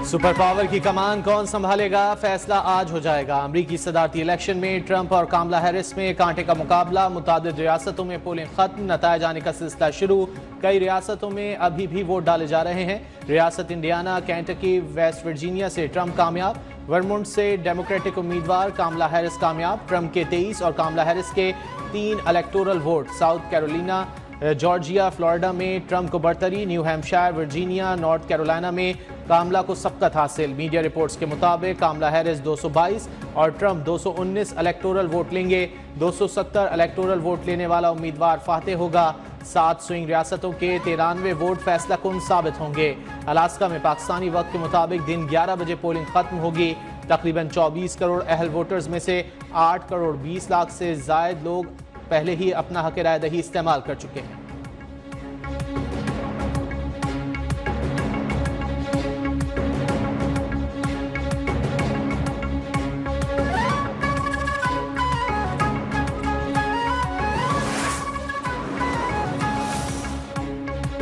Super power की कमान कौन संभालेगा, फैसला आज हो जाएगा। अमरीकी सदारती इलेक्शन में ट्रंप और कामला हैरिस में कांटे का मुकाबला। मुतादिद रियासतों में पोलिंग खत्म, नतायज आने का सिलसिला शुरू। कई रियासतों में अभी भी वोट डाले जा रहे हैं। रियासत इंडियाना, केंटकी, वेस्ट वर्जीनिया से ट्रंप कामयाब। वर्मोंट से डेमोक्रेटिक उम्मीदवार कामला हैरिस कामयाब। ट्रंप के 23 और कामला हैरिस के 3 electoral vote. South Carolina, Georgia, Florida में ट्रंप को बढ़तरी। New Hampshire, Virginia, North Carolina में कामला को सबकत हासिल। मीडिया रिपोर्ट्स के मुताबिक कामला हैरिस 222 और ट्रंप 219 इलेक्टोरल वोट लेंगे। 270 इलेक्टोरल वोट लेने वाला उम्मीदवार फातेह होगा। 7 स्विंग रियासतों के 93 वोट फैसला कुन साबित होंगे। अलास्का में पाकिस्तानी वक्त के मुताबिक दिन 11 बजे पोलिंग खत्म होगी। तकरीबन 24 करोड़ अहल वोटर्स में से 8 करोड़ 20 लाख से जायद लोग पहले ही अपना हक राय दही इस्तेमाल कर चुके हैं।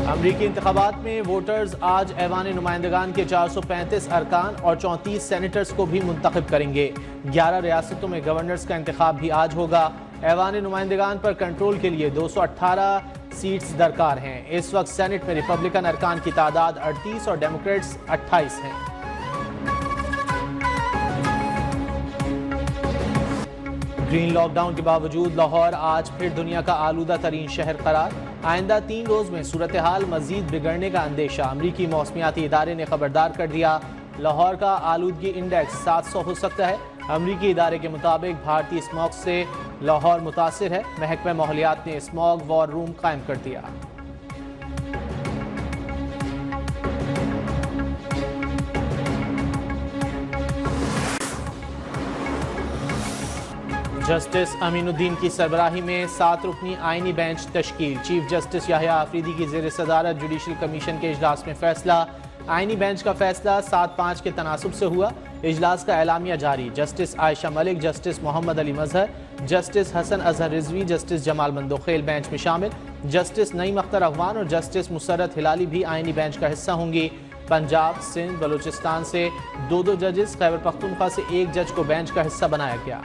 अमरीकी इंतखाबात में वोटर्स आज ऐवान नुमाइंदगान के 435 अरकान और 34 सेनेटर्स को भी मुंतखब करेंगे। 11 रियासतों में गवर्नर्स का इंतखाब भी आज होगा। ऐवान नुमाइंदगान पर कंट्रोल के लिए 218 सीट्स दरकार हैं। इस वक्त सेनेट में रिपब्लिकन अरकान की तादाद 38 और डेमोक्रेट्स 28 हैं। ग्रीन लॉकडाउन के बावजूद लाहौर आज फिर दुनिया का आलूदा तरीन शहर करार। आइंदा 3 रोज में सूरत हाल मजीद बिगड़ने का अंदेशा। अमरीकी मौसमियाती इदारे ने खबरदार कर दिया, लाहौर का आलूदगी इंडेक्स 700 हो सकता है। अमरीकी इदारे के मुताबिक भारतीय स्मॉग से लाहौर मुतासिर है। महकमा माहौलियात ने स्मॉग वॉर रूम कायम कर दिया। जस्टिस अमीनुद्दीन की सरबराही में 7 रुकनी आईनी बेंच तश्कील। चीफ जस्टिस याहिया आफरीदी की ज़ेर सदारत जुडिशल कमीशन के इजलास में फैसला। आईनी बेंच का फैसला 7-5 के तनासुब से हुआ। इजलास का एलामिया जारी। Justice Ayesha Malik, justice Mohammad Ali Mazhar, justice Hasan Azhar Rizvi, justice Jamal Mandokhel bench में शामिल। जस्टिस नईम अख्तर अफगान और जस्टिस मुसर्रत हिलाली भी आईनी बेंच का हिस्सा होंगी। पंजाब, सिंध, बलूचिस्तान से 2-2 जजेस, खैबर पख्तूनख्वा से 1 जज को बेंच का हिस्सा बनाया गया।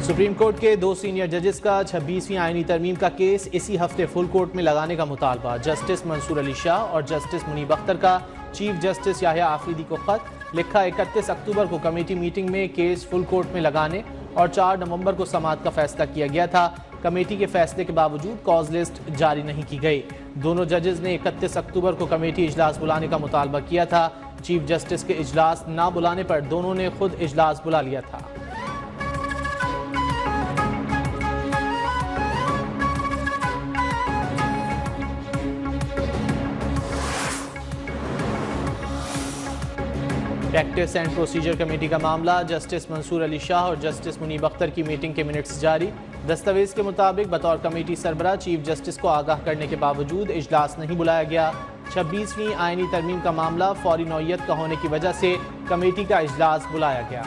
सुप्रीम कोर्ट के 2 सीनियर जजेस का 26वीं आईनी तरमीम का केस इसी हफ्ते फुल कोर्ट में लगाने का मुतालबा। जस्टिस मंसूर अली शाह और जस्टिस मुनीब अख्तर का चीफ जस्टिस याहिया आफरीदी को खत लिखा। 31 अक्टूबर को कमेटी मीटिंग में केस फुल कोर्ट में लगाने और 4 नवंबर को समाअत का फैसला किया गया था। कमेटी के फैसले के बावजूद कॉज लिस्ट जारी नहीं की गई। दोनों जजेस ने 31 अक्टूबर को कमेटी इजलास बुलाने का मुतालबा किया था। चीफ जस्टिस के इजलास ना बुलाने पर दोनों ने खुद इजलास बुला लिया था। प्रैक्टिस एंड प्रोसीजर कमेटी का मामला। जस्टिस मंसूर अली शाह और जस्टिस मुनीब अख्तर की मीटिंग के मिनट्स जारी। दस्तावेज के मुताबिक बतौर कमेटी सरबराह चीफ जस्टिस को आगाह करने के बावजूद इजलास नहीं बुलाया गया। 26वीं आईनी तरमीम का मामला फौरी नौयत का होने की वजह से कमेटी का इजलास बुलाया गया।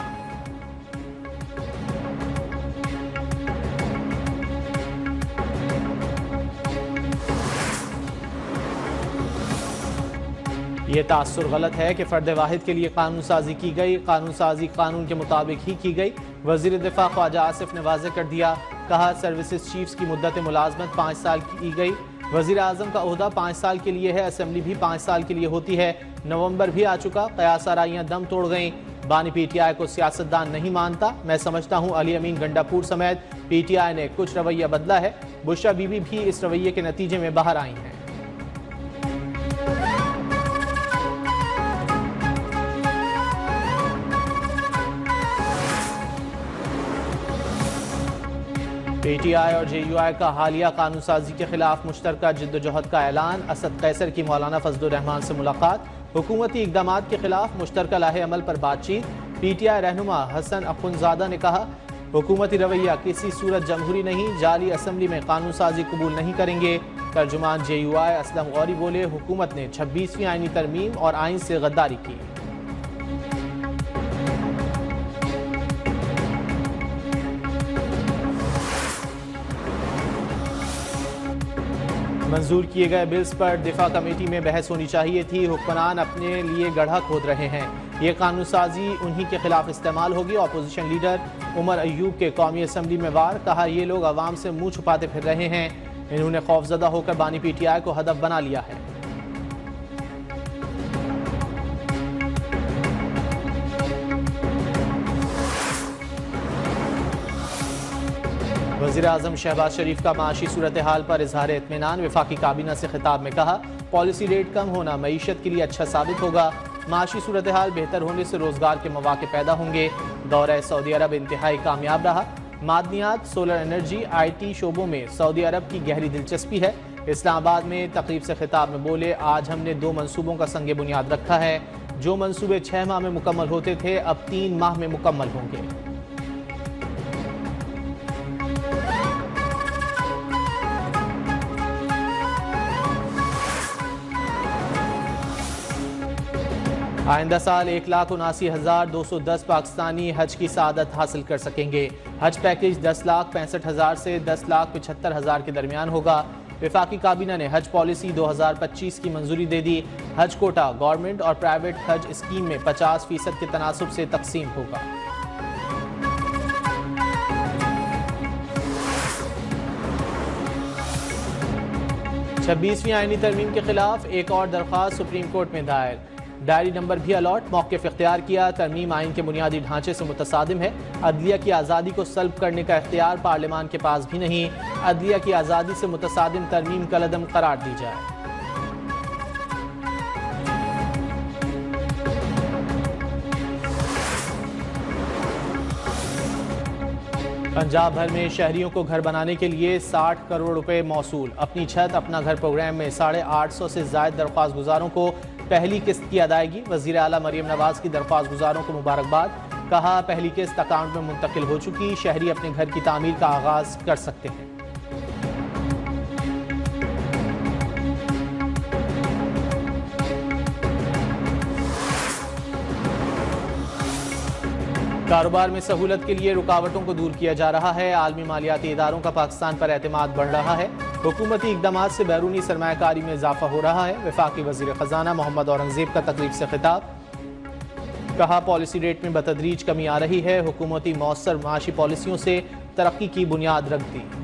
ये तासुर गलत है कि फ़र्द वाहिद के लिए कानून साजी की गई। कानून साजी कानून के मुताबिक ही की गई। वज़ीर दिफा ख्वाजा आसिफ ने वाज़ेह कर दिया। कहा, सर्विसेज चीफ्स की मुद्दत मुलाजमत 5 साल की गई। वज़ीर आज़म का ओहदा 5 साल के लिए है। असम्बली भी 5 साल के लिए होती है। नवंबर भी आ चुका। कयास आराइयाँ दम तोड़ गईं। बानी PTI को सियासतदान नहीं मानता। मैं समझता हूँ अली अमीन गंडापुर समेत PTI ने कुछ रवैया बदला है। बुशरा बीबी भी इस रवैये के नतीजे में बाहर आई हैं। PTI और JUI का हालिया कानून साजी के खिलाफ मुश्तरका जिद्दोजहद का ऐलान। असद कैसर की मौलाना फजलुर रहमान से मुलाकात। हुकूमती इक़दामात के खिलाफ मुश्तरका लाहे अमल पर बातचीत। PTI रहनुमा हसन अखुनजादा ने कहा, हुकूमती रवैया किसी सूरत जमहूरी नहीं, जाली असम्बली में कानून साजी कबूल नहीं करेंगे। तर्जुमान JUI असलम गौरी बोले, हुकूमत ने 26वीं आईनी तरमीम और आइन से गद्दारी की। मंजूर किए गए बिल्स पर दिफा कमेटी में बहस होनी चाहिए थी। हुक्मरान अपने लिए गड्ढा खोद रहे हैं। ये कानून साजी उन्हीं के खिलाफ इस्तेमाल होगी। अपोजिशन लीडर उमर अयूब के कौमी असम्बली में वार, कहा ये लोग अवाम से मुंह छुपाते फिर रहे हैं। इन्होंने खौफजदा होकर बानी PTI को हदफ बना लिया है। वज़ीर आज़म शहबाज शरीफ का माशी सूरत हाल पर इजहार इत्मीनान। वफाकी काबीना से खिताब में कहा पॉलिसी रेट कम होना मईशत के लिए अच्छा साबित होगा। माशी सूरत हाल बेहतर होने से रोजगार के मौके पैदा होंगे। दौरा सऊदी अरब इंतहाई कामयाब रहा। मादनियात, सोलर एनर्जी, IT शोबों में सऊदी अरब की गहरी दिलचस्पी है। इस्लामाबाद में तकरीब से खिताब में बोले आज हमने 2 मंसूबों का संग बुनियाद रखा है। जो मंसूबे 6 माह में मुकम्मल होते थे अब 3 माह में मुकम्मल होंगे। आइंदा साल 1,79,210 पाकिस्तानी हज की सआदत हासिल कर सकेंगे। हज पैकेज 10,65,000 से 10,75,000 के दरमियान होगा। वफाकी काबीना ने हज पॉलिसी 2025 की मंजूरी दे दी। हज कोटा गवर्नमेंट और प्राइवेट हज स्कीम में 50% के तनासुब से तकसीम होगा। 26वीं आईनी तरमीम के खिलाफ एक और दरख्वास्त सुप्रीम कोर्ट में दायर। डायरी नंबर भी अलॉट, मौक़िफ़ इख्तियार किया। तरमीम आइन के बुनियादी ढांचे से मुतसादिम है। अदलिया की आज़ादी को सल्ब करने का इख्तियार पार्लियामान के पास भी नहीं। अदलिया की आज़ादी से मुतसादिम तरमीम कलअदम करार दी जाए। पंजाब भर में शहरियों को घर बनाने के लिए 60 करोड़ रुपए मौसूल। अपनी छत अपना घर प्रोग्राम में 850 से ज़ायद दरख्वास्त गुजारों को पहली किस्त की अदायगी। वज़ीर आला मरियम नवाज की दरख्वास्त गुजारों को मुबारकबाद। कहा पहली किस्त अकाउंट में मुंतकिल हो चुकी। शहरी अपने घर की तामीर का आगाज कर सकते हैं। कारोबार में सहूलत के लिए रुकावटों को दूर किया जा रहा है। आलमी मालियाती इदारों का पाकिस्तान पर एतमाद बढ़ रहा है। हुकूमती इक़दामात से बैरूनी सरमायाकारी में इजाफा हो रहा है। वफाकी वज़ीर ख़जाना मोहम्मद औरंगज़ेब का तकरीब से खिताब, कहा पॉलिसी रेट में बतदरीज कमी आ रही है। हुकूमती मौसर माशी पॉलिसियों से तरक्की की बुनियाद रख दी।